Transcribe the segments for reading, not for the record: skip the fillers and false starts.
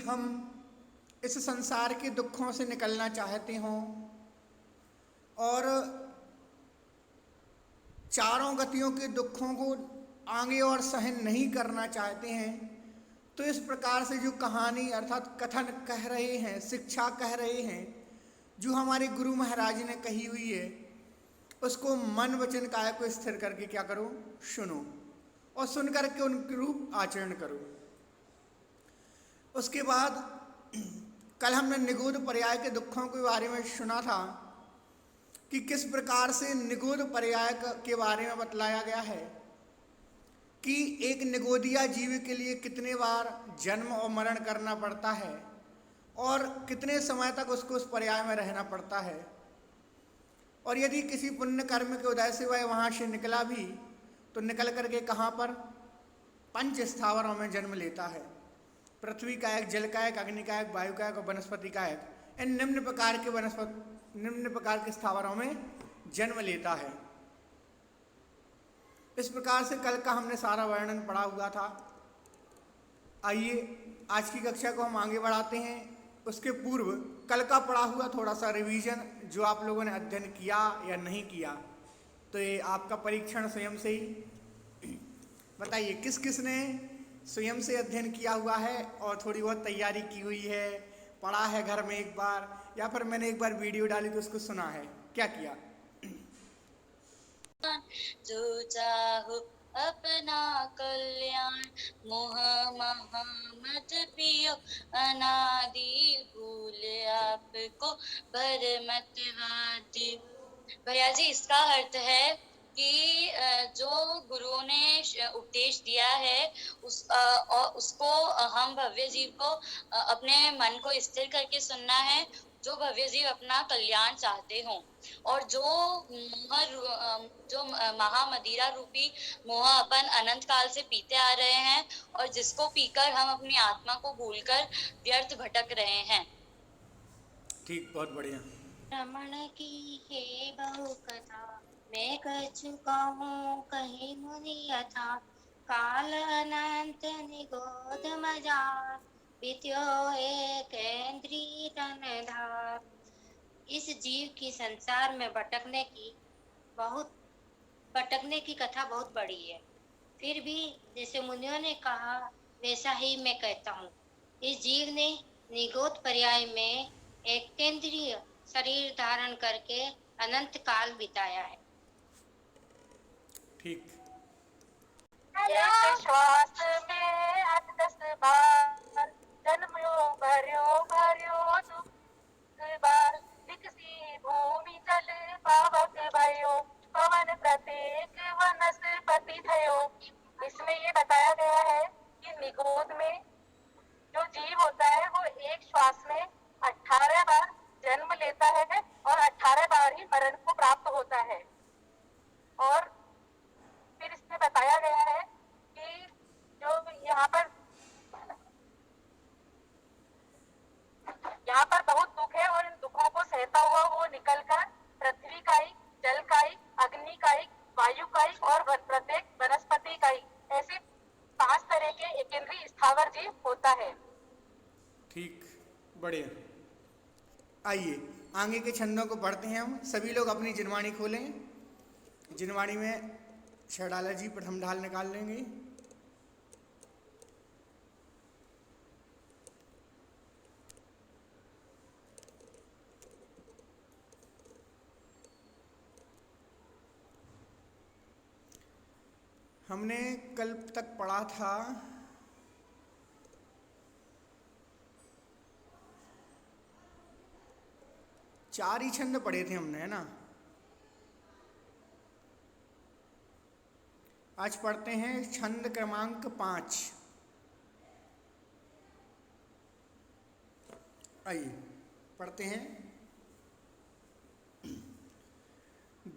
हम इस संसार के दुखों से निकलना चाहते हों और चारों गतियों के दुखों को आगे और सहन नहीं करना चाहते हैं, तो इस प्रकार से जो कहानी अर्थात कथन कह रहे हैं, शिक्षा कह रहे हैं, जो हमारे गुरु महाराज ने कही हुई है, उसको मन वचन काया को स्थिर करके क्या करो, सुनो और सुन करके उनके रूप आचरण करो। उसके बाद कल हमने निगूढ़ पर्याय के दुखों के बारे में सुना था कि किस प्रकार से निगूढ़ पर्याय के बारे में बतलाया गया है कि एक निगोदिया जीव के लिए कितने बार जन्म और मरण करना पड़ता है और कितने समय तक उसको उस पर्याय में रहना पड़ता है। और यदि किसी पुण्य कर्म के उदय से वह वहाँ से निकला भी तो निकल करके कहाँ पर, पंच स्थावरों में जन्म लेता है। पृथ्वी कायक, जल कायक, अग्नि कायक, वायु कायक और वनस्पति कायक, इन निम्न प्रकार के स्थावरों में जन्म लेता है। इस प्रकार से कल का हमने सारा वर्णन पढ़ा हुआ था। आइए आज की कक्षा को हम आगे बढ़ाते हैं। उसके पूर्व कल का पढ़ा हुआ थोड़ा सा रिवीजन, जो आप लोगों ने अध्ययन किया या नहीं किया, तो ये आपका परीक्षण स्वयं से ही बताइए किस किस ने स्वयं से अध्ययन किया हुआ है और थोड़ी बहुत तैयारी की हुई है, पढ़ा है घर में एक बार, या फिर मैंने एक बार वीडियो डाली तो उसको सुना है, क्या किया? जो चाहो अपना कल्याण, मोह महा मत पियो अनादि, भूल आपको पर मत वादी। भैया जी, इसका अर्थ है कि जो गुरुओं ने उपदेश दिया है उसको हम भव्य जीव को अपने मन को स्थिर करके सुनना है, जो भव्य जीव अपना कल्याण चाहते हों और जो महामदिरा रूपी मोह अपन अनंत काल से पीते आ रहे हैं और जिसको पीकर हम अपनी आत्मा को भूलकर व्यर्थ भटक रहे हैं। ठीक, बहुत बढ़िया। रमण की है बहु कथा, मैं कह चुका हूँ कहीं मुनि यथा, काल अनंत निगोद मजार, बीत्यो एक इंद्रिय तनधार। इस जीव की संसार में भटकने की कथा बहुत बड़ी है, फिर भी जैसे मुनियों ने कहा वैसा ही मैं कहता हूँ। इस जीव ने निगोद पर्याय में एक केंद्रीय शरीर धारण करके अनंत काल बिताया है। ठीक। एक श्वास में 8-10 बार जन्मो भर्यो दुख बार, विकसी भूमि जल पावक भयो, पवन प्रत्येक वनस्पति थयो। इसमें ये बताया गया है कि निगोद में जो जीव होता है वो एक श्वास में 18 बार जन्म लेता है और 18 बार ही मरण को प्राप्त होता है। और फिर इसमें बताया गया है कि जो यहाँ पर बहुत दुख है और इन दुखों को सहता हुआ वो निकलकर पृथ्वी कायिक, जल कायिक, अग्नि कायिक, वायु कायिक और प्रत्येक वनस्पति कायिक, ऐसे 5 तरह के एकेंद्रीय स्थावर जीव होता है। ठीक, बढ़िया। आइए आगे के छंदों को पढ़ते हैं हम। सभी लोग अपनी जिनवाणी खोलें। जिनवाणी में शहडाला जी प्रथम ढाल निकाल लेंगे। हमने कल तक पढ़ा था चार ही छंद पढ़े थे हमने, है ना। आज पढ़ते हैं छंद क्रमांक 5। आइए पढ़ते हैं।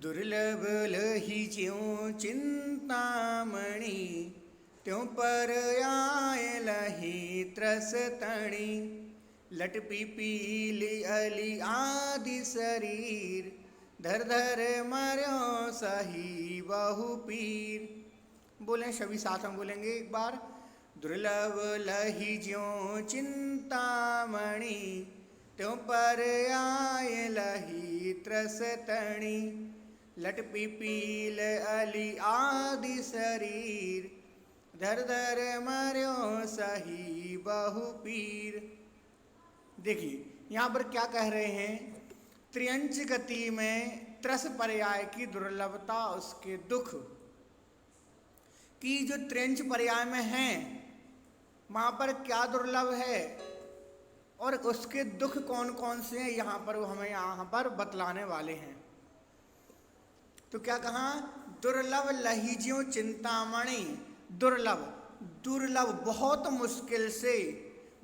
दुर्लभ लही ज्यों चिंतामणि, त्यों पर आए लही त्रस तणी, लट पीपीली अली आदि शरीर, धर धर मर्यो सही बहु पीर। बोलें सभी साथ में बोलेंगे एक बार। दुर्लभ लही ज्यों चिंतामणि, चिंतामणि, त्यों पर आए लही त्रस तणी, लट पिपील अली आदि शरीर, धर धर मर्यो सही बहु पीर। देखिए यहाँ पर क्या कह रहे हैं, त्रियंच गति में त्रस पर्याय की दुर्लभता, उसके दुख कि जो त्रियंच पर्याय में हैं वहां पर क्या दुर्लभ है और उसके दुख कौन कौन से हैं, यहाँ पर वो हमें यहाँ पर बतलाने वाले हैं। तो क्या कहा, दुर्लभ लहिज्यों चिंतामणि, दुर्लभ दुर्लभ बहुत मुश्किल से,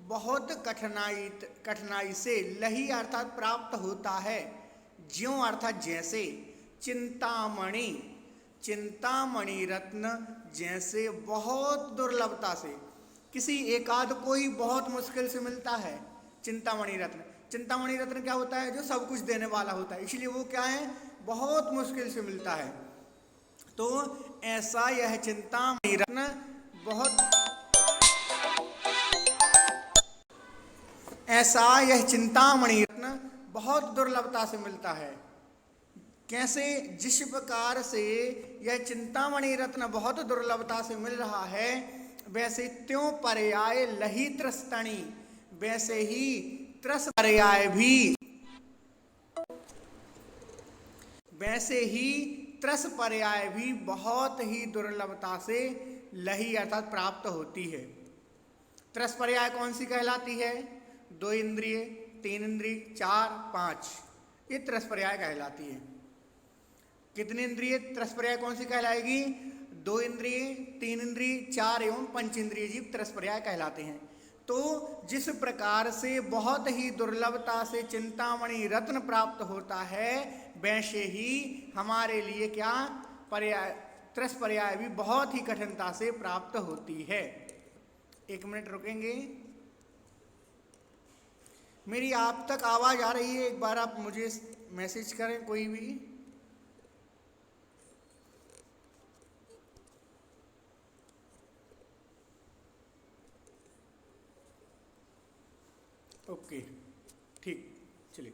बहुत कठिनाई से, लही अर्थात प्राप्त होता है, ज्यों अर्थात जैसे, चिंतामणि चिंतामणि रत्न जैसे बहुत दुर्लभता से, किसी एकाध को ही बहुत मुश्किल से मिलता है चिंतामणि रत्न। चिंतामणि रत्न क्या होता है, जो सब कुछ देने वाला होता है, इसलिए वो क्या है, बहुत मुश्किल से मिलता है। तो ऐसा यह चिंतामणि रत्न बहुत, ऐसा यह चिंतामणि रत्न बहुत दुर्लभता से मिलता है। कैसे, जिस प्रकार से यह चिंतामणि रत्न बहुत दुर्लभता से मिल रहा है, वैसे त्यों पर्याय लही त्रस्तणी, वैसे ही त्रस पर्याय भी, वैसे ही त्रस पर्याय भी बहुत ही दुर्लभता से लही अर्थात प्राप्त होती है। त्रस पर्याय कौन सी कहलाती है, 2 इंद्रिय, 3 इंद्रिय, 4, 5, ये त्रस पर्याय कहलाती है। कितनी इंद्रिय त्रस पर्याय कौन सी कहलाएगी, 2 इंद्रिय, 3 इंद्रिय, 4 एवं 5 इंद्रिय जीव त्रस पर्याय कहलाते हैं। तो जिस प्रकार से बहुत ही दुर्लभता से चिंतामणि रत्न प्राप्त होता है, वैसे ही हमारे लिए क्या पर्याय, त्रस पर्याय भी बहुत ही कठिनता से प्राप्त होती है। 1 मिनट रुकेंगे, मेरी आप तक आवाज आ रही है, एक बार आप मुझे मैसेज करें कोई भी। ओके, ठीक, चलिए।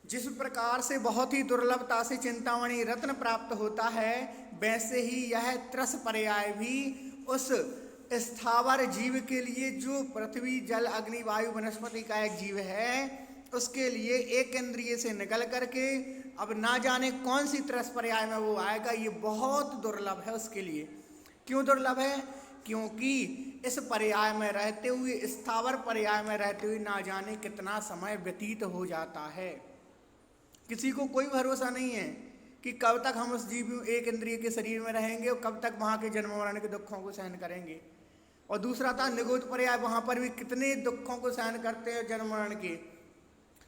जिस प्रकार से बहुत ही दुर्लभता से चिंतामणि रत्न प्राप्त होता है, वैसे ही यह त्रस पर्याय भी उस स्थावर जीव के लिए, जो पृथ्वी जल अग्नि वायु वनस्पति का एक जीव है, उसके लिए एक इंद्रिय से निकल करके अब ना जाने कौन सी त्रस पर्याय में वो आएगा, ये बहुत दुर्लभ है उसके लिए। क्यों दुर्लभ है, क्योंकि इस पर्याय में रहते हुए, स्थावर पर्याय में रहते हुए ना जाने कितना समय व्यतीत हो जाता है। किसी को कोई भरोसा नहीं है कि कब तक हम उस जीव एक इंद्रिय के शरीर में रहेंगे और कब तक वहां के जन्म मरण के दुखों को सहन करेंगे। और दूसरा था निगूढ़ पर्याय, वहां पर भी कितने दुखों को सहन करते हैं जन्म मरण के।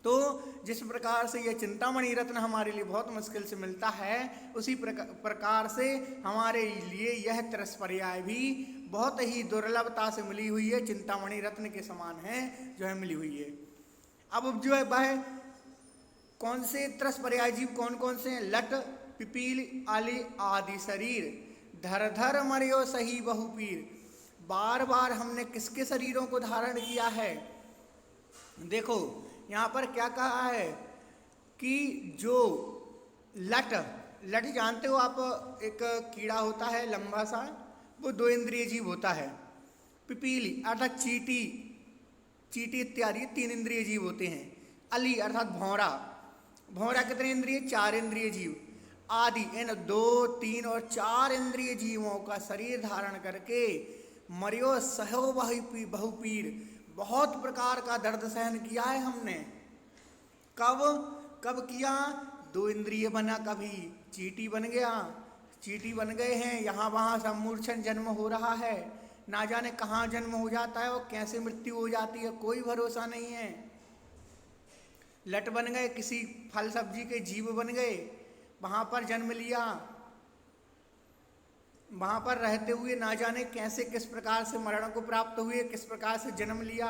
तो जिस प्रकार से यह चिंतामणि रत्न हमारे लिए बहुत मुश्किल से मिलता है, उसी प्रकार से हमारे लिए यह त्रस पर्याय भी बहुत ही दुर्लभता से मिली हुई है, चिंतामणि रत्न के समान है जो है मिली हुई है। अब जो है वह कौन से त्रस पर्याय जीव कौन कौन से हैं, लट पिपील आली आदि शरीर, धर धर मर्यो सही बहुपीर। बार बार हमने किसके शरीरों को धारण किया है, देखो यहाँ पर क्या कहा है कि जो लट, लट जानते हो आप, एक कीड़ा होता है लंबा सा, वो 2 इंद्रिय जीव होता है। पिपीली अर्थात चींटी, चींटी इत्यादि 3 इंद्रिय जीव होते हैं। अली अर्थात भौरा, भौरा कितने इंद्रिय, 4 इंद्रिय जीव। आदि इन 2, 3 और 4 इंद्रिय जीवों का शरीर धारण करके मर्यो सहो बहुपीर, बहुत प्रकार का दर्द सहन किया है हमने। कब कब किया, 2 इंद्रिय बना, कभी चींटी बन गया, चींटी बन गए हैं, यहाँ वहाँ सब मूर्छन जन्म हो रहा है, ना जाने कहाँ जन्म हो जाता है और कैसे मृत्यु हो जाती है, कोई भरोसा नहीं है। लट बन गए, किसी फल सब्जी के जीव बन गए, वहाँ पर जन्म लिया, वहाँ पर रहते हुए ना जाने कैसे किस प्रकार से मरण को प्राप्त हुए, किस प्रकार से जन्म लिया,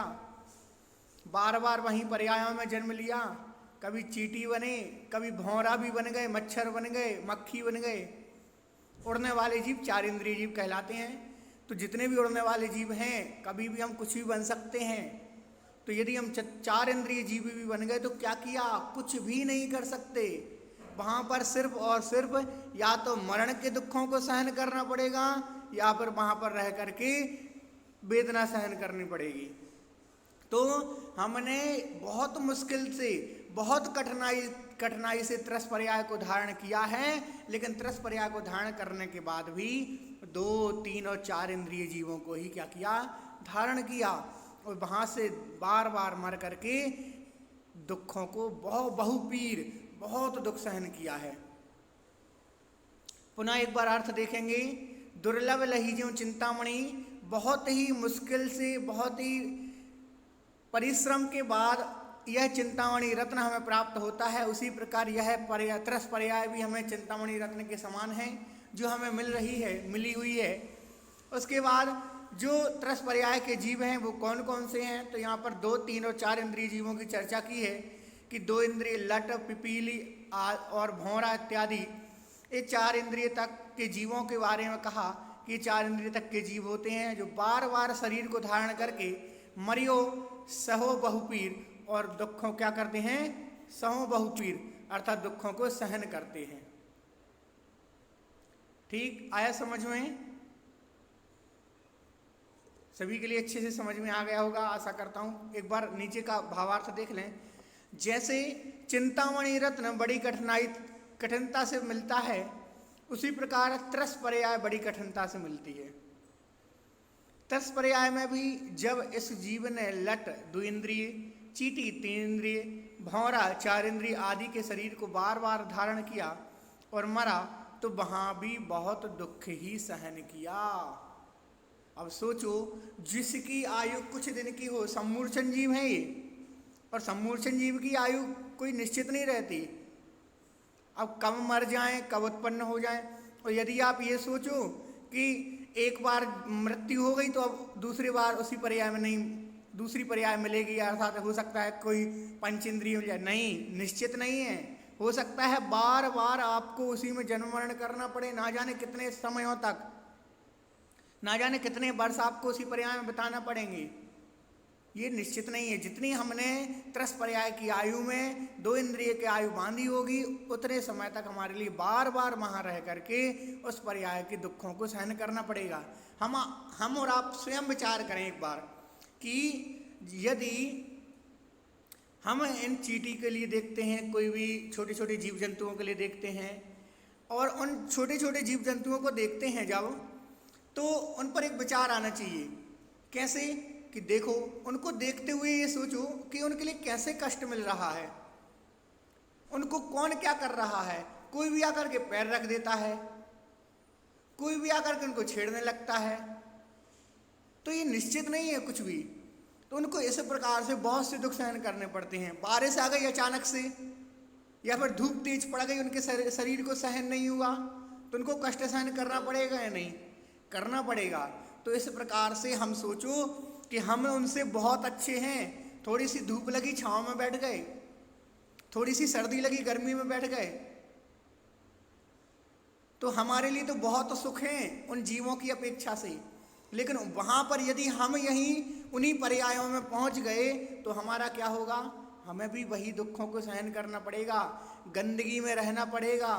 बार बार वहीं पर्यायों में जन्म लिया। कभी चींटी बने, कभी भौरा भी बन गए, मच्छर बन गए, मक्खी बन गए। उड़ने वाले जीव 4 इंद्रिय जीव कहलाते हैं। तो जितने भी उड़ने वाले जीव हैं, कभी भी हम कुछ भी बन सकते हैं, तो यदि हम चार इंद्रिय जीवी भी बन गए तो क्या किया? कुछ भी नहीं कर सकते। वहां पर सिर्फ और सिर्फ या तो मरण के दुखों को सहन करना पड़ेगा या फिर वहां पर रह करके वेदना सहन करनी पड़ेगी। तो हमने बहुत मुश्किल से, बहुत कठिनाई से त्रस पर्याय को धारण किया है, लेकिन त्रस पर्याय को धारण करने के बाद भी 2, 3 और 4 इंद्रिय जीवों को ही क्या किया? धारण किया, और वहां से बार बार मर करके दुखों को बहुपीर, बहुत दुख सहन किया है। पुनः एक बार अर्थ देखेंगे। दुर्लभ लही ज्यों चिंतामणि, बहुत ही मुश्किल से, बहुत ही परिश्रम के बाद यह चिंतामणि रत्न हमें प्राप्त होता है। उसी प्रकार यह त्रस पर्याय भी हमें चिंतामणि रत्न के समान है, जो हमें मिली हुई है। उसके बाद जो त्रस पर्याय के जीव हैं वो कौन कौन से हैं? तो यहाँ पर 2, 3 और 4 इंद्रिय जीवों की चर्चा की है कि 2 इंद्रिय लट, पिपीली और भौरा इत्यादि, ये 4 इंद्रिय तक के जीवों के बारे में कहा कि 4 इंद्रिय तक के जीव होते हैं जो बार बार शरीर को धारण करके मरियो सहो बहुपीर, और दुखों क्या करते हैं? सहो बहुपीर, अर्थात दुखों को सहन करते हैं। ठीक आया समझ में? सभी के लिए अच्छे से समझ में आ गया होगा, आशा करता हूं। एक बार नीचे का भावार्थ देख लें। जैसे चिंतामणि रत्न बड़ी कठिनता से मिलता है, उसी प्रकार त्रस पर्याय बड़ी कठिनता से मिलती है। त्रस पर्याय में भी जब इस जीव ने लट 2 इंद्रिय, चीटी 3 इंद्रिय, भौरा 4 इंद्रिय आदि के शरीर को बार बार धारण किया और मरा, तो वहां भी बहुत दुख ही सहन किया। अब सोचो, जिसकी आयु कुछ दिन की हो, सम्मूर्छन जीव है ये, और सम्मूर्छन जीव की आयु कोई निश्चित नहीं रहती। अब कब मर जाएं, कब उत्पन्न हो जाएं। और यदि आप ये सोचो कि एक बार मृत्यु हो गई तो अब दूसरी बार उसी पर्याय में नहीं, दूसरी पर्याय मिलेगी, अर्थात हो सकता है कोई पंचेंद्रिय हो जाए, नहीं, निश्चित नहीं है। हो सकता है बार बार आपको उसी में जन्म मरण करना पड़े, ना जाने कितने समयों तक, ना जाने कितने वर्ष आपको उसी पर्याय में बिताना पड़ेंगे, ये निश्चित नहीं है। जितनी हमने त्रस पर्याय की आयु में 2 इंद्रिय की आयु बांधी होगी, उतने समय तक हमारे लिए बार बार वहां रह करके उस पर्याय के दुखों को सहन करना पड़ेगा। हम और आप स्वयं विचार करें एक बार कि यदि हम इन चींटी के लिए देखते हैं, कोई भी छोटे छोटे जीव जंतुओं के लिए देखते हैं, और उन छोटे छोटे जीव जंतुओं को देखते हैं जब, तो उन पर एक विचार आना चाहिए। कैसे? कि देखो, उनको देखते हुए ये सोचो कि उनके लिए कैसे कष्ट मिल रहा है, उनको कौन क्या कर रहा है। कोई भी आकर के पैर रख देता है, कोई भी आकर के उनको छेड़ने लगता है, तो ये निश्चित नहीं है कुछ भी। तो उनको इस प्रकार से बहुत से दुख सहन करने पड़ते हैं। बारिश आ गई अचानक से, या फिर धूप तेज पड़ गई, उनके शरीर को सहन नहीं हुआ, तो उनको कष्ट सहन करना पड़ेगा या नहीं? करना पड़ेगा। तो इस प्रकार से हम सोचो कि हम उनसे बहुत अच्छे हैं। थोड़ी सी धूप लगी, छांव में बैठ गए, थोड़ी सी सर्दी लगी, गर्मी में बैठ गए, तो हमारे लिए तो बहुत सुख है उन जीवों की अपेक्षा से। लेकिन वहां पर यदि हम यहीं उन्हीं पर्यायों में पहुंच गए तो हमारा क्या होगा? हमें भी वही दुखों को सहन करना पड़ेगा, गंदगी में रहना पड़ेगा।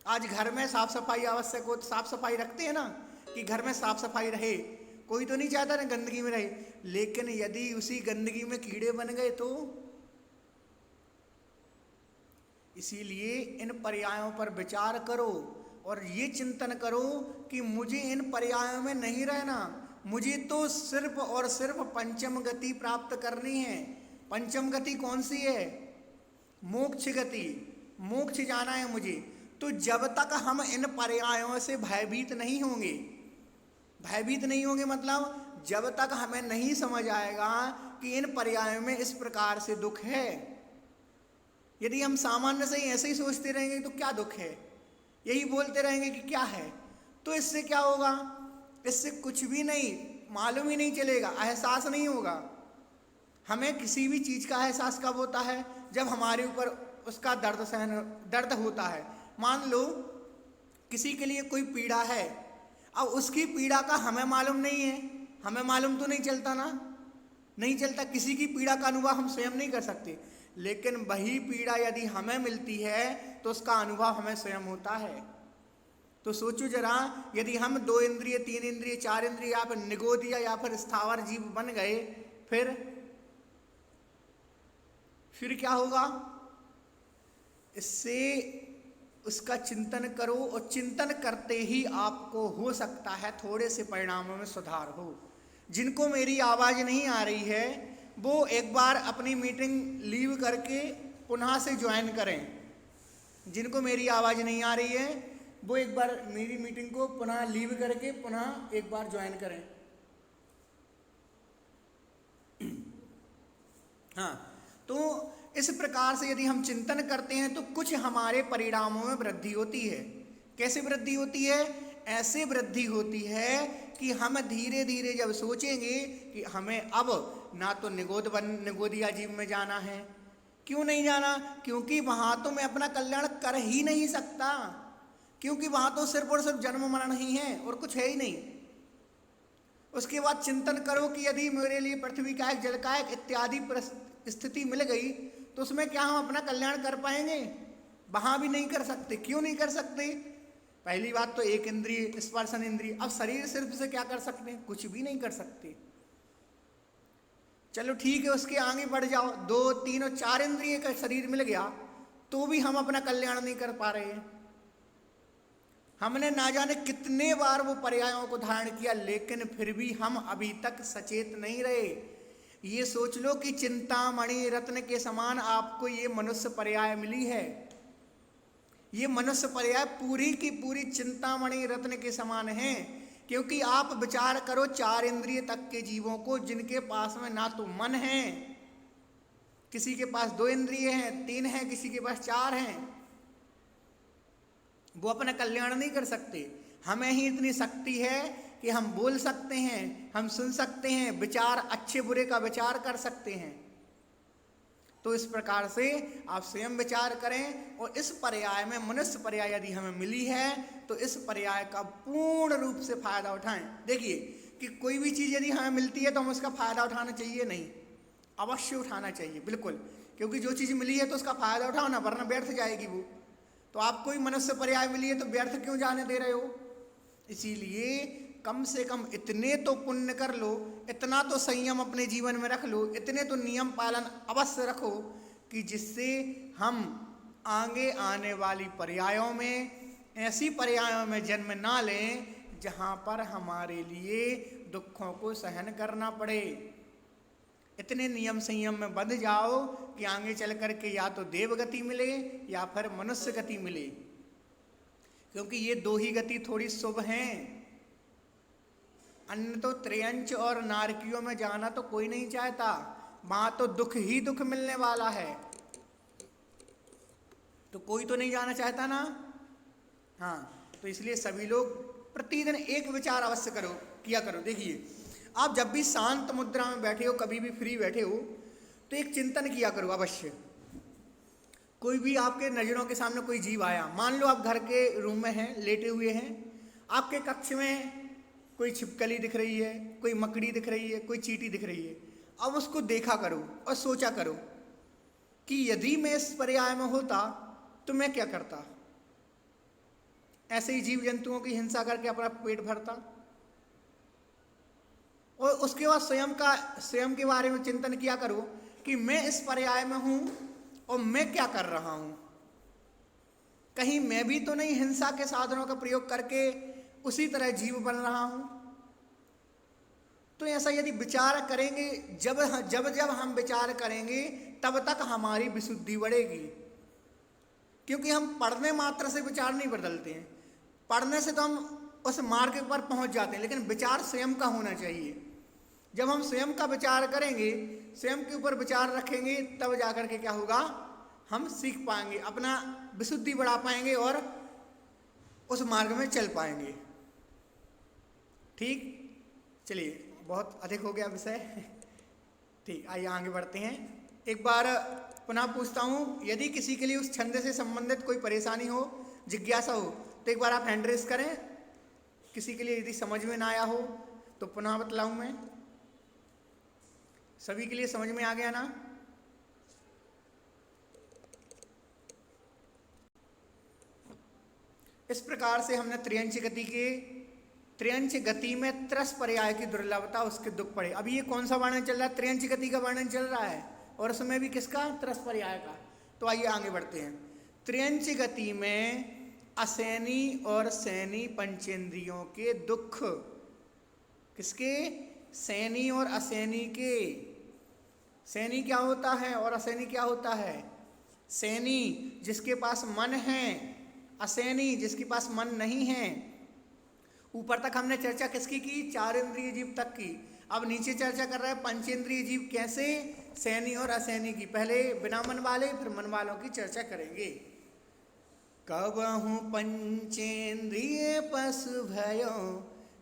आज घर में साफ सफाई आवश्यक हो, साफ सफाई रखते हैं ना कि घर में साफ सफाई रहे, कोई तो नहीं चाहता ना गंदगी में रहे। लेकिन यदि उसी गंदगी में कीड़े बन गए तो? इसीलिए इन पर्यायों पर विचार करो और ये चिंतन करो कि मुझे इन पर्यायों में नहीं रहना, मुझे तो सिर्फ और सिर्फ पंचम गति प्राप्त करनी है। पंचम गति कौन सी है? मोक्ष गति, मोक्ष जाना है मुझे। तो जब तक हम इन पर्यायों से भयभीत नहीं होंगे, भयभीत नहीं होंगे मतलब जब तक हमें नहीं समझ आएगा कि इन पर्यायों में इस प्रकार से दुख है। यदि हम सामान्य से ही ऐसे ही सोचते रहेंगे तो क्या दुख है, यही बोलते रहेंगे कि क्या है, तो इससे क्या होगा? इससे कुछ भी नहीं, मालूम ही नहीं चलेगा, एहसास नहीं होगा। हमें किसी भी चीज का एहसास कब होता है? जब हमारे ऊपर उसका दर्द होता है। मान लो किसी के लिए कोई पीड़ा है, अब उसकी पीड़ा का हमें मालूम नहीं है, हमें मालूम तो नहीं चलता ना, नहीं चलता। किसी की पीड़ा का अनुभव हम स्वयं नहीं कर सकते, लेकिन वही पीड़ा यदि हमें मिलती है तो उसका अनुभव हमें स्वयं होता है। तो सोचो जरा, यदि हम 2 इंद्रिय, 3 इंद्रिय, 4 इंद्रिय या फिर निगोदिया या फिर स्थावर जीव बन गए, फिर क्या होगा? इससे उसका चिंतन करो, और चिंतन करते ही आपको हो सकता है थोड़े से परिणामों में सुधार हो। जिनको मेरी आवाज नहीं आ रही है वो एक बार अपनी मीटिंग लीव करके पुनः से ज्वाइन करें। जिनको मेरी आवाज नहीं आ रही है वो एक बार मेरी मीटिंग को पुनः लीव करके पुनः एक बार ज्वाइन करें। हाँ, तो इस प्रकार से यदि हम चिंतन करते हैं तो कुछ हमारे परिणामों में वृद्धि होती है। कैसे वृद्धि होती है? ऐसे वृद्धि होती है कि हम धीरे धीरे जब सोचेंगे कि हमें अब ना तो निगोदिया जीव में जाना है। क्यों नहीं जाना? क्योंकि वहां तो मैं अपना कल्याण कर ही नहीं सकता, क्योंकि वहां तो सिर्फ और सिर्फ जन्म मरण ही है और कुछ है ही नहीं। उसके बाद चिंतन करो कि यदि मेरे लिए पृथ्वी कायक, जल कायक इत्यादि स्थिति मिल गई तो उसमें क्या हम अपना कल्याण कर पाएंगे? वहां भी नहीं कर सकते। क्यों नहीं कर सकते? पहली बात तो एक इंद्रिय, स्पर्शन इंद्रिय। अब शरीर सिर्फ से क्या कर सकते हैं? कुछ भी नहीं कर सकते। चलो ठीक है, उसके आगे बढ़ जाओ, 2, 3 और 4 इंद्रिय का शरीर मिल गया तो भी हम अपना कल्याण नहीं कर पा रहे हैं। हमने ना जाने कितने बार वो पर्यायों को धारण किया, लेकिन फिर भी हम अभी तक सचेत नहीं रहे। ये सोच लो कि चिंतामणि रत्न के समान आपको ये मनुष्य पर्याय मिली है। ये मनुष्य पर्याय पूरी की पूरी चिंतामणि रत्न के समान है, क्योंकि आप विचार करो 4 इंद्रिय तक के जीवों को, जिनके पास में ना तो मन है, किसी के पास 2 इंद्रिय हैं, 3 हैं, किसी के पास 4 हैं, वो अपना कल्याण नहीं कर सकते। हमें ही इतनी शक्ति है कि हम बोल सकते हैं, हम सुन सकते हैं, विचार, अच्छे बुरे का विचार कर सकते हैं। तो इस प्रकार से आप स्वयं विचार करें, और इस पर्याय में मनुष्य पर्याय यदि हमें मिली है तो इस पर्याय का पूर्ण रूप से फायदा उठाएं। देखिए कि कोई भी चीज़ यदि हमें मिलती है तो हम उसका फायदा उठाना चाहिए नहीं, अवश्य उठाना चाहिए, बिल्कुल। क्योंकि जो चीज़ मिली है तो उसका फायदा उठाओ ना, वरना व्यर्थ जाएगी वो। तो आपको ही मनुष्य पर्याय मिली है तो व्यर्थ क्यों जाने दे रहे हो? इसीलिए कम से कम इतने तो पुण्य कर लो, इतना तो संयम अपने जीवन में रख लो, इतने तो नियम पालन अवश्य रखो कि जिससे हम आगे आने वाली पर्यायों में, ऐसी पर्यायों में जन्म ना लें जहाँ पर हमारे लिए दुखों को सहन करना पड़े। इतने नियम संयम में बंध जाओ कि आगे चल करके या तो देवगति मिले या फिर मनुष्य गति मिले, क्योंकि ये 2 ही गति थोड़ी शुभ हैं। अन्य तो त्रयंच और नारकियों में जाना तो कोई नहीं चाहता, वहां तो दुख ही दुख मिलने वाला है, तो कोई तो नहीं जाना चाहता ना। हाँ, तो इसलिए सभी लोग प्रतिदिन एक विचार अवश्य किया करो। देखिए, आप जब भी शांत मुद्रा में बैठे हो, कभी भी फ्री बैठे हो, तो एक चिंतन किया करो अवश्य। कोई भी आपके नजरों के सामने कोई जीव आया, मान लो आप घर के रूम में हैं, लेटे हुए हैं, आपके कक्ष में कोई छिपकली दिख रही है, कोई मकड़ी दिख रही है, कोई चींटी दिख रही है। अब उसको देखा करो और सोचा करो कि यदि मैं इस पर्याय में होता तो मैं क्या करता। ऐसे ही जीव जंतुओं की हिंसा करके अपना पेट भरता। और उसके बाद स्वयं के बारे में चिंतन किया करो कि मैं इस पर्याय में हूं और मैं क्या कर रहा हूं। कहीं मैं भी तो नहीं हिंसा के साधनों का प्रयोग करके उसी तरह जीव बन रहा हूं। तो ऐसा यदि विचार करेंगे, जब हम विचार करेंगे तब तक हमारी विशुद्धि बढ़ेगी। क्योंकि हम पढ़ने मात्र से विचार नहीं बदलते हैं, पढ़ने से तो हम उस मार्ग पर पहुंच जाते हैं, लेकिन विचार स्वयं का होना चाहिए। जब हम स्वयं का विचार करेंगे, स्वयं के ऊपर विचार रखेंगे, तब जाकर के क्या होगा, हम सीख पाएंगे, अपना विशुद्धि बढ़ा पाएंगे और उस मार्ग में चल पाएंगे। ठीक, चलिए, बहुत अधिक हो गया विषय। ठीक, आइए आगे बढ़ते हैं। एक बार पुनः पूछता हूँ, यदि किसी के लिए उस छंद से संबंधित कोई परेशानी हो, जिज्ञासा हो, तो एक बार आप हैंड रेस करें। किसी के लिए यदि समझ में ना आया हो तो पुनः बतलाऊं मैं। सभी के लिए समझ में आ गया ना? इस प्रकार से हमने त्रियंच गति में त्रस पर्याय की दुर्लभता, उसके दुख पड़े। अभी ये कौन सा वर्णन चल रहा है? त्रियंच गति का वर्णन चल रहा है, और उसमें भी किसका? त्रस पर्याय का। तो आइए आगे बढ़ते हैं। त्रियंच गति में असैनी और सैनी पंचेंद्रियों के दुख, किसके? सैनी और असैनी के। सैनी क्या होता है और असैनी क्या होता है? सैनी जिसके पास मन है, असैनी जिसके पास मन नहीं है। ऊपर तक हमने चर्चा किसकी की? चार इंद्रिय जीव तक की। अब नीचे चर्चा कर रहा है पंचेंद्रिय जीव कैसे, सैनी और असैनी की। पहले बिना मन वाले, फिर मन वालों की चर्चा करेंगे। कबहु पंचेंद्रिय पशु भयो,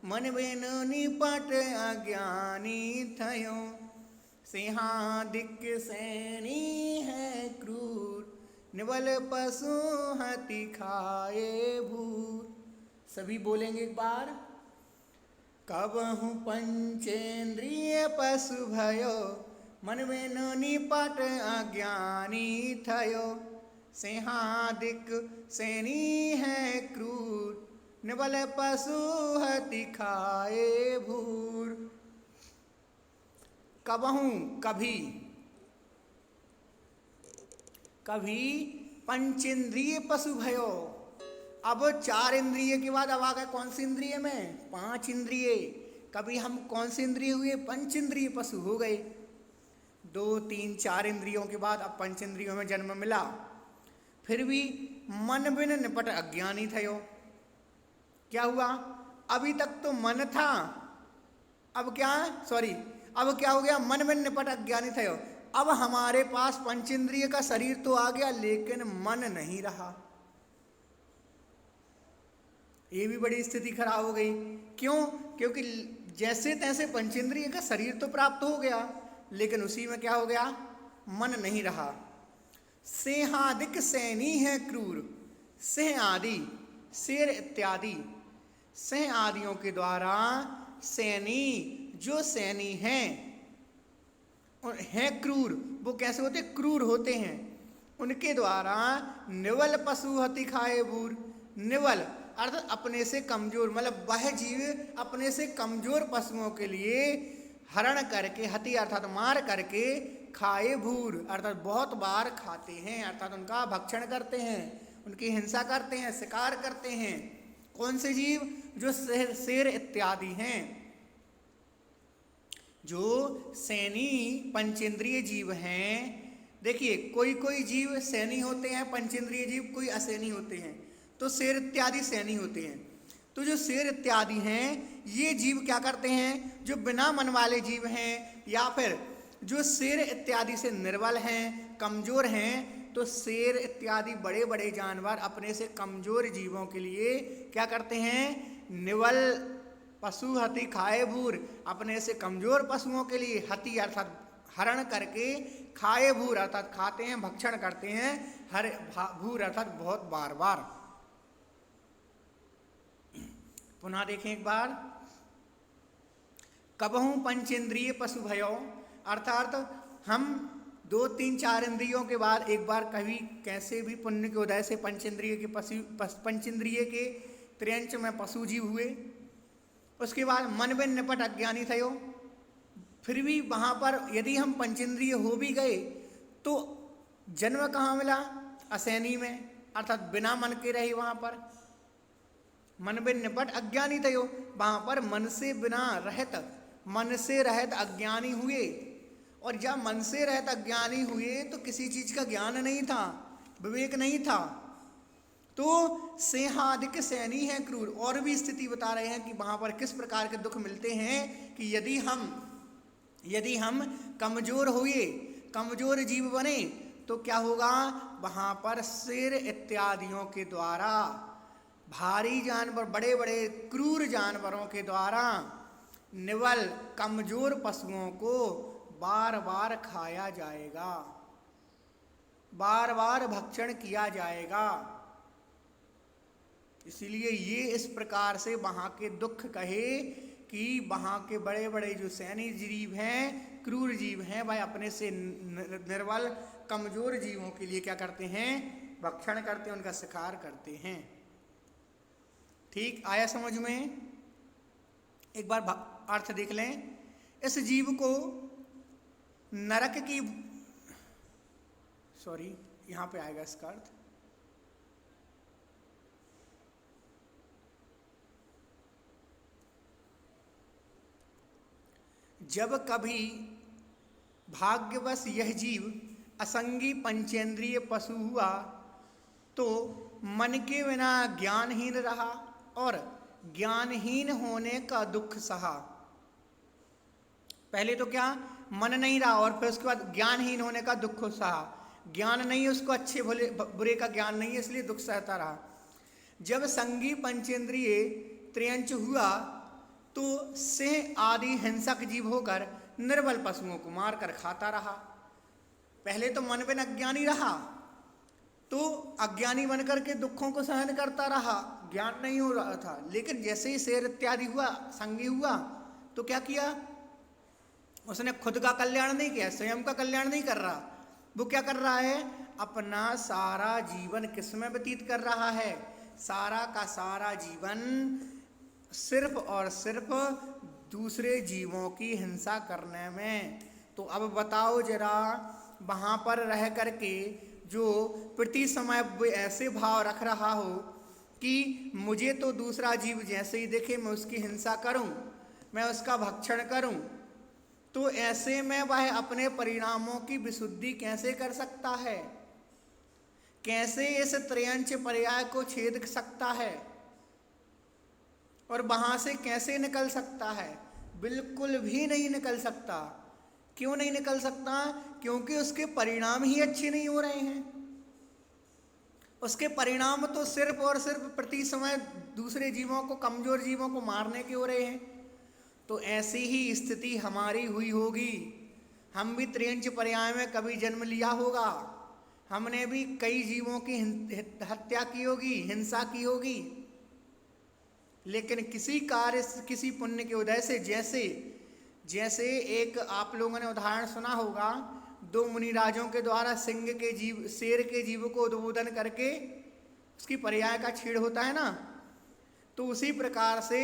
मन बिन निपट अज्ञानी थयो। सिंहादिक सैनी है क्रूर, निबल पशु हति खाए भूर। सभी बोलेंगे एक बार। कबहु पंचेंद्रिय पशु भयो, मन बिन निपट अज्ञानी थयो। सिंहादिक सैनी है क्रूर, निबल पशु हति खाए भूर। कबहु कभी, कभी पंचेंद्रिय पशु भयो। अब चार इंद्रिय के बाद अब आ गए कौन सी इंद्रिय में? पांच इंद्रिय। कभी हम कौन सी इंद्रिय हुए? पंचेंद्रिय पशु हो गए। 2, 3, 4 इंद्रियों के बाद अब पंचेंद्रियों में जन्म मिला। फिर भी मन बिन निपट अज्ञानी थयो। क्या हुआ? अभी तक तो मन था, अब क्या? अब क्या हो गया? मन बिन निपट अज्ञानी थयो। अब हमारे पास पंचेंद्रिय का शरीर तो आ गया, लेकिन मन नहीं रहा। ये भी बड़ी स्थिति खराब हो गई। क्यों? क्योंकि जैसे तैसे पंचेंद्रिय का शरीर तो प्राप्त हो गया, लेकिन उसी में क्या हो गया? मन नहीं रहा। सिंहादिक सैनी है क्रूर। सिंह आदि, शेर इत्यादि सिंह आदियों के द्वारा सैनी, जो सैनी हैं क्रूर। वो कैसे होते? क्रूर होते हैं। उनके द्वारा निवल पशु हति खाए भूर। निवल अर्थात अपने से कमजोर, मतलब वह जीव अपने से कमजोर पशुओं के लिए हरण करके, हति अर्थात मार करके, खाए भूर अर्थात बहुत बार खाते हैं, अर्थात उनका भक्षण करते हैं, उनकी हिंसा करते हैं, शिकार करते हैं। कौन से जीव? जो शेर इत्यादि हैं। जो सैनी पंचेंद्रिय जीव हैं। देखिए, कोई कोई जीव सैनी होते हैं पंचेंद्रिय जीव, कोई असैनी होते हैं। तो शेर इत्यादि सैनी होते हैं। तो जो शेर इत्यादि हैं, ये जीव क्या करते हैं? जो बिना मन वाले जीव हैं, या फिर जो शेर इत्यादि से निर्बल हैं, कमजोर हैं, तो शेर इत्यादि बड़े बड़े जानवर अपने से कमजोर जीवों के लिए क्या करते हैं? निवल पशु हति खाए भूर, अपने से कमजोर पशुओं के लिए हति अर्थात हरण करके, खाए भूर अर्थात खाते हैं, भक्षण करते हैं, हर भूर अर्थात बहुत बार बार। पुनः देखें एक बार। कबहु पंचेंद्रिय पशु भयो, अर्थात हम 2, 3, 4 इंद्रियों के बाद एक बार कभी कैसे भी पुण्य के उदय से पंचेंद्रिय के त्रियंच में पशु जीव हुए। उसके बाद मन बिन निपट अज्ञानी थयो। फिर भी वहाँ पर यदि हम पंचेंद्रिय हो भी गए तो जन्म कहाँ मिला? असैनी में, अर्थात बिना मन के रहे। वहाँ पर मन बिन निपट अज्ञानी थयो, वहाँ पर मन से रहत अज्ञानी हुए। और जब मन से रहत अज्ञानी हुए तो किसी चीज का ज्ञान नहीं था, विवेक नहीं था। तो सिंहादिक सैनी है क्रूर। और भी स्थिति बता रहे हैं कि वहां पर किस प्रकार के दुख मिलते हैं कि यदि हम कमजोर हुए, कमजोर जीव बने, तो क्या होगा? वहां पर शेर इत्यादियों के द्वारा, भारी जानवर, बड़े बड़े क्रूर जानवरों के द्वारा निवल कमजोर पशुओं को बार बार खाया जाएगा, बार बार भक्षण किया जाएगा। इसलिए ये इस प्रकार से वहां के दुख कहे कि वहां के बड़े बड़े जो सैनी जीव हैं क्रूर जीव हैं, वह अपने से निर्बल कमजोर जीवों के लिए क्या करते हैं, भक्षण करते हैं, उनका शिकार करते हैं। ठीक आया समझ में? एक बार अर्थ देख लें। इस जीव को नरक की, सॉरी यहां पे आएगा इसका अर्थ, जब कभी भाग्यवश यह जीव असंगी पंचेंद्रिय पशु हुआ तो मन के बिना ज्ञानहीन रहा और ज्ञानहीन होने का दुख सहा। पहले तो क्या, मन नहीं रहा, और फिर उसके बाद ज्ञानहीन होने का दुख सहा। ज्ञान नहीं, उसको अच्छे भले बुरे का ज्ञान नहीं है, इसलिए दुख सहता रहा। जब संगी पंचेंद्रिय त्रियंच हुआ तो सिंह आदि हिंसक जीव होकर निर्बल पशुओं को मारकर खाता रहा। पहले तो मन में अज्ञानी रहा, तो अज्ञानी बनकर के दुखों को सहन करता रहा, ज्ञान नहीं हो रहा था। लेकिन जैसे ही शेर इत्यादि हुआ, संगी हुआ, तो क्या किया, उसने खुद का कल्याण नहीं किया, स्वयं का कल्याण नहीं कर रहा। वो क्या कर रहा है, अपना सारा जीवन किसमें व्यतीत कर रहा है, सारा का सारा जीवन सिर्फ और सिर्फ दूसरे जीवों की हिंसा करने में। तो अब बताओ जरा, वहां पर रह करके जो प्रति समय ऐसे भाव रख रहा हो कि मुझे तो दूसरा जीव जैसे ही देखे मैं उसकी हिंसा करूं, मैं उसका भक्षण करूं, तो ऐसे में वह अपने परिणामों की विशुद्धि कैसे कर सकता है, कैसे इस त्रयंच पर्याय को छेद सकता है और वहां से कैसे निकल सकता है? बिल्कुल भी नहीं निकल सकता। क्यों नहीं निकल सकता? क्योंकि उसके परिणाम ही अच्छे नहीं हो रहे हैं। उसके परिणाम तो सिर्फ और सिर्फ प्रति समय दूसरे जीवों को, कमजोर जीवों को मारने के हो रहे हैं। तो ऐसी ही स्थिति हमारी हुई होगी। हम भी त्रियंच पर्याय में कभी जन्म लिया होगा, हमने भी कई जीवों की हत्या की होगी, हिंसा की होगी, लेकिन किसी कार्य, किसी पुण्य के उदय से, जैसे एक आप लोगों ने उदाहरण सुना होगा, दो मुनिराजों के द्वारा सिंह के जीव, शेर के जीव को उद्बोधन करके उसकी पर्याय का छेड़ होता है ना, तो उसी प्रकार से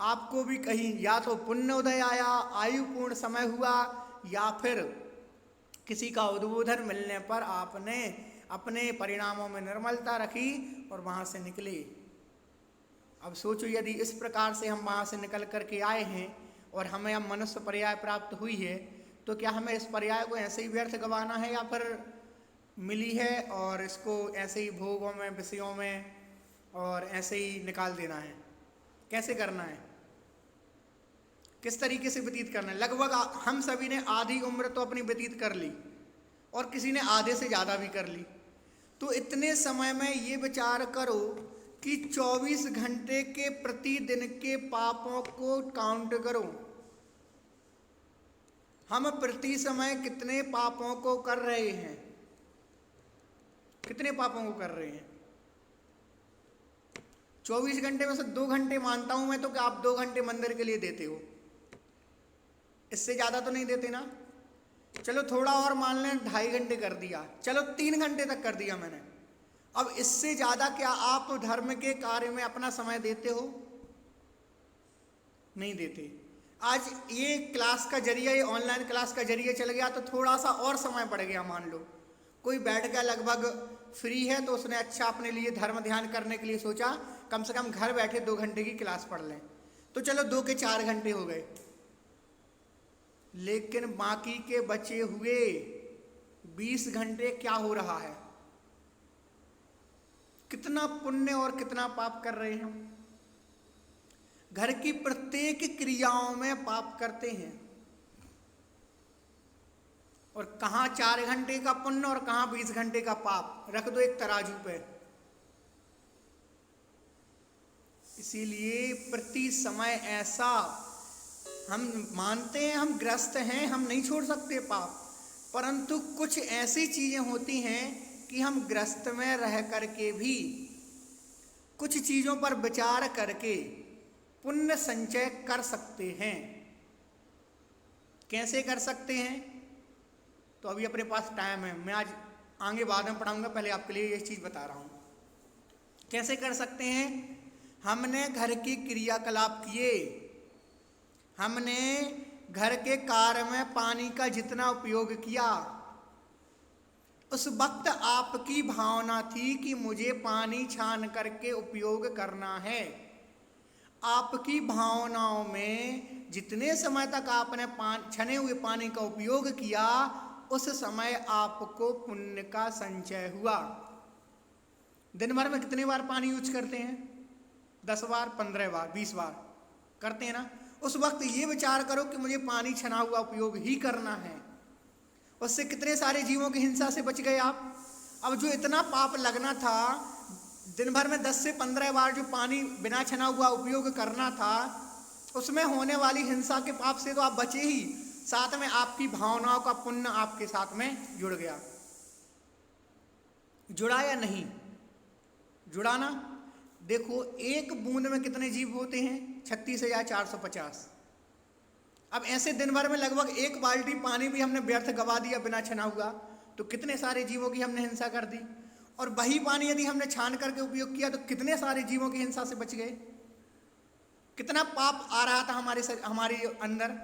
आपको भी कहीं या तो पुण्य उदय आया, आयु पूर्ण समय हुआ, या फिर किसी का उद्बोधन मिलने पर आपने अपने परिणामों में निर्मलता रखी और वहां से निकले। अब सोचो, यदि इस प्रकार से हम वहां से निकल करके आए हैं और हमें अब मनुष्य पर्याय प्राप्त हुई है, तो क्या हमें इस पर्याय को ऐसे ही व्यर्थ गंवाना है, या फिर मिली है और इसको ऐसे ही भोगों में, विषयों में और ऐसे ही निकाल देना है? कैसे करना है, किस तरीके से व्यतीत करना है? लगभग हम सभी ने आधी उम्र तो अपनी व्यतीत कर ली और किसी ने आधे से ज़्यादा भी कर ली। तो इतने समय में ये विचार करो कि 24 घंटे के प्रतिदिन के पापों को काउंट करो। हम प्रति समय कितने पापों को कर रहे हैं, कितने पापों को कर रहे हैं? 24 घंटे में से 2 घंटे मानता हूं मैं तो कि आप 2 घंटे मंदिर के लिए देते हो, इससे ज्यादा तो नहीं देते ना। चलो थोड़ा और मान लें, 2.5 घंटे कर दिया, चलो 3 घंटे तक कर दिया मैंने। अब इससे ज्यादा क्या आप धर्म के कार्य में अपना समय देते हो? नहीं देते। आज ये क्लास का जरिया, ये ऑनलाइन क्लास का जरिया चल गया तो थोड़ा सा और समय बढ़ गया। मान लो कोई बैठ गया, लगभग फ्री है, तो उसने अच्छा अपने लिए धर्म ध्यान करने के लिए सोचा कम से कम घर बैठे 2 घंटे की क्लास पढ़ लें, तो चलो 2 के 4 घंटे हो गए। लेकिन बाकी के बचे हुए 20 घंटे क्या हो रहा है? कितना पुण्य और कितना पाप कर रहे हैं हम? घर की प्रत्येक क्रियाओं में पाप करते हैं, और कहां 4 घंटे का पुण्य और कहां 20 घंटे का पाप, रख दो एक तराजू पे। इसीलिए प्रति समय ऐसा, हम मानते हैं हम ग्रस्त हैं, हम नहीं छोड़ सकते पाप, परंतु कुछ ऐसी चीजें होती हैं कि हम ग्रस्त में रह करके भी कुछ चीजों पर विचार करके पुण्य संचय कर सकते हैं। कैसे कर सकते हैं? तो अभी अपने पास टाइम है, मैं आज आगे बाद में पढ़ाऊंगा, पहले आपके लिए ये चीज़ बता रहा हूँ। कैसे कर सकते हैं? हमने घर की क्रियाकलाप किए, हमने घर के कार्य में पानी का जितना उपयोग किया, उस वक्त आपकी भावना थी कि मुझे पानी छान करके उपयोग करना है। आपकी भावनाओं में जितने समय तक आपने छने हुए पानी का उपयोग किया, उस समय आपको पुण्य का संचय हुआ। दिन भर में कितने बार पानी यूज करते हैं? 10 बार, 15 बार, 20 बार करते हैं ना। उस वक्त ये विचार करो कि मुझे पानी छना हुआ उपयोग ही करना है। उससे कितने सारे जीवों की हिंसा से बच गए आप। अब जो इतना पाप लगना था, दिन भर में 10 से 15 बार जो पानी बिना छना हुआ उपयोग करना था, उसमें होने वाली हिंसा के पाप से तो आप बचे ही, साथ में आपकी भावनाओं का पुण्य आपके साथ में जुड़ गया। जुड़ा या नहीं जुड़ा ना? देखो, एक बूंद में कितने जीव होते हैं? 36,450। अब ऐसे दिन भर में लगभग 1 बाल्टी पानी भी हमने व्यर्थ गवा दिया बिना छना हुआ, तो कितने सारे जीवों की हमने हिंसा कर दी। और वही पानी यदि हमने छान करके उपयोग किया तो कितने सारे जीवों की हिंसा से बच गए। कितना पाप आ रहा था हमारे अंदर।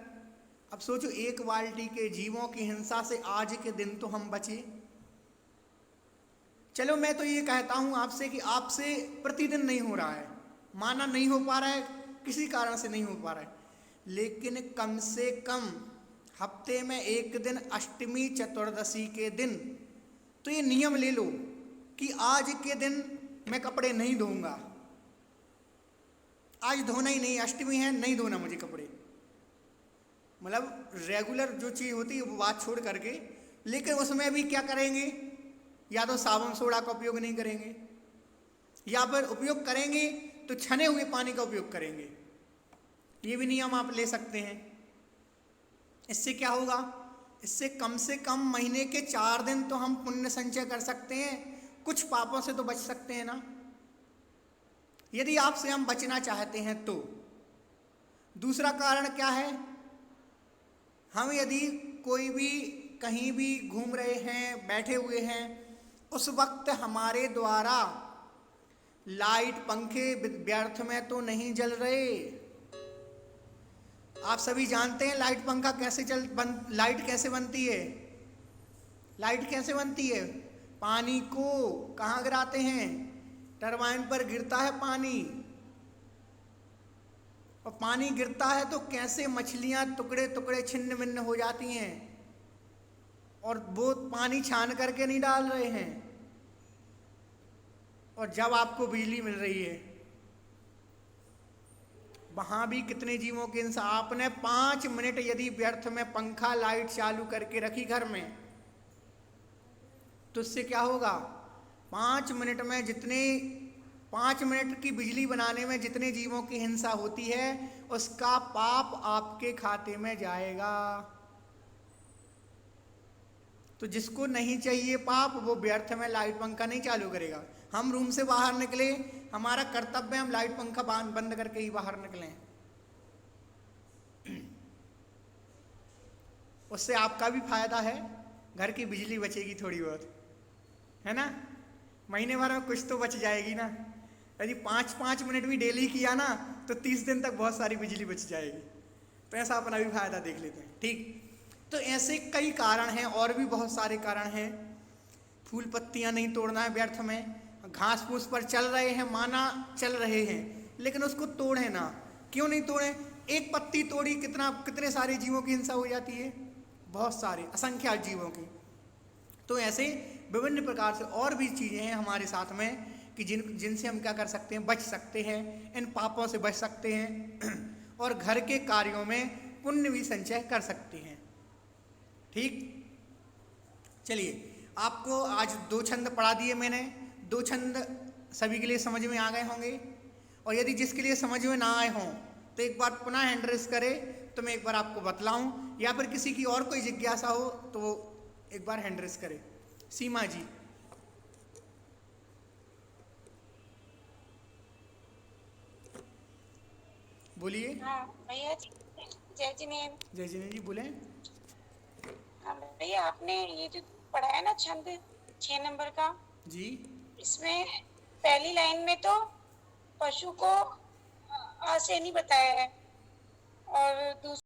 अब सोचो, 1 बाल्टी के जीवों की हिंसा से आज के दिन तो हम बचे। चलो, मैं तो ये कहता हूं आपसे कि आपसे प्रतिदिन नहीं हो रहा है, माना नहीं हो पा रहा है, किसी कारण से नहीं हो पा रहा है, लेकिन कम से कम हफ्ते में 1 दिन, अष्टमी चतुर्दशी के दिन, तो ये नियम ले लो कि आज के दिन मैं कपड़े नहीं धोऊंगा। आज धोना ही नहीं, अष्टमी है, नहीं धोना मुझे कपड़े। मतलब रेगुलर जो चीज़ होती है वो बात छोड़ करके, लेकिन उसमें भी क्या करेंगे? या तो साबुन सोडा का उपयोग नहीं करेंगे, या फिर उपयोग करेंगे तो छने हुए पानी का उपयोग करेंगे। ये भी नियम आप ले सकते हैं। इससे क्या होगा? इससे कम से कम महीने के 4 दिन तो हम पुण्य संचय कर सकते हैं, कुछ पापों से तो बच सकते हैं ना, यदि आपसे हम बचना चाहते हैं तो। दूसरा कारण क्या है? हम यदि कोई भी कहीं भी घूम रहे हैं, बैठे हुए हैं, उस वक्त हमारे द्वारा लाइट पंखे व्यर्थ में तो नहीं जल रहे। आप सभी जानते हैं लाइट पंखा लाइट कैसे बनती है? लाइट कैसे बनती है? पानी को कहाँ गिराते हैं? टरबाइन पर गिरता है पानी, और पानी गिरता है तो कैसे मछलियां टुकड़े टुकड़े छिन्न भिन्न हो जाती हैं, और वो पानी छान करके नहीं डाल रहे हैं। और जब आपको बिजली मिल रही है, वहां भी कितने जीवों की हिंसा। आपने 5 मिनट यदि व्यर्थ में पंखा लाइट चालू करके रखी घर में, तो उससे क्या होगा? 5 मिनट में 5 मिनट की बिजली बनाने में जितने जीवों की हिंसा होती है, उसका पाप आपके खाते में जाएगा। तो जिसको नहीं चाहिए पाप, वो व्यर्थ में लाइट पंखा नहीं चालू करेगा। हम रूम से बाहर निकले, हमारा कर्तव्य हम लाइट पंखा बंद करके ही बाहर निकलें। उससे आपका भी फायदा है, घर की बिजली बचेगी थोड़ी बहुत, है ना। महीने भर में कुछ तो बच जाएगी ना। यदि 5-5 मिनट भी डेली किया ना, तो 30 दिन तक बहुत सारी बिजली बच जाएगी। तो ऐसा अपना भी फायदा देख लेते हैं, ठीक। तो ऐसे कई कारण हैं, और भी बहुत सारे कारण हैं। फूल पत्तियां नहीं तोड़ना है व्यर्थ में। घास फूस पर चल रहे हैं, माना चल रहे हैं, लेकिन उसको तोड़े ना। क्यों नहीं तोड़े? एक पत्ती तोड़ी, कितने सारे जीवों की हिंसा हो जाती है, बहुत सारे असंख्यात जीवों की। तो ऐसे विभिन्न प्रकार से और भी चीज़ें हैं हमारे साथ में कि जिनसे हम क्या कर सकते हैं? बच सकते हैं, इन पापों से बच सकते हैं, और घर के कार्यों में पुण्य भी संचय कर सकते हैं, ठीक। चलिए, आपको आज 2 छंद पढ़ा दिए मैंने। 2 छंद सभी के लिए समझ में आ गए होंगे, और यदि जिसके लिए समझ में ना आए हों तो एक बार पुनः हैंड रेस करे तो मैं एक बार आपको बतलाऊं, या फिर किसी की और कोई जिज्ञासा हो तो वो एक बार हैंड रेस करे। सीमा जी, बोलिए। हाँ भैया जी, जय जिनेन्द्र। जय जिनेन्द्र जी, बोलें। हाँ भैया, आपने ये जो पढ़ाया ना छंद 6 नंबर का, जी। इसमें पहली लाइन में तो पशु को आ से नहीं बताया है, और दूसरी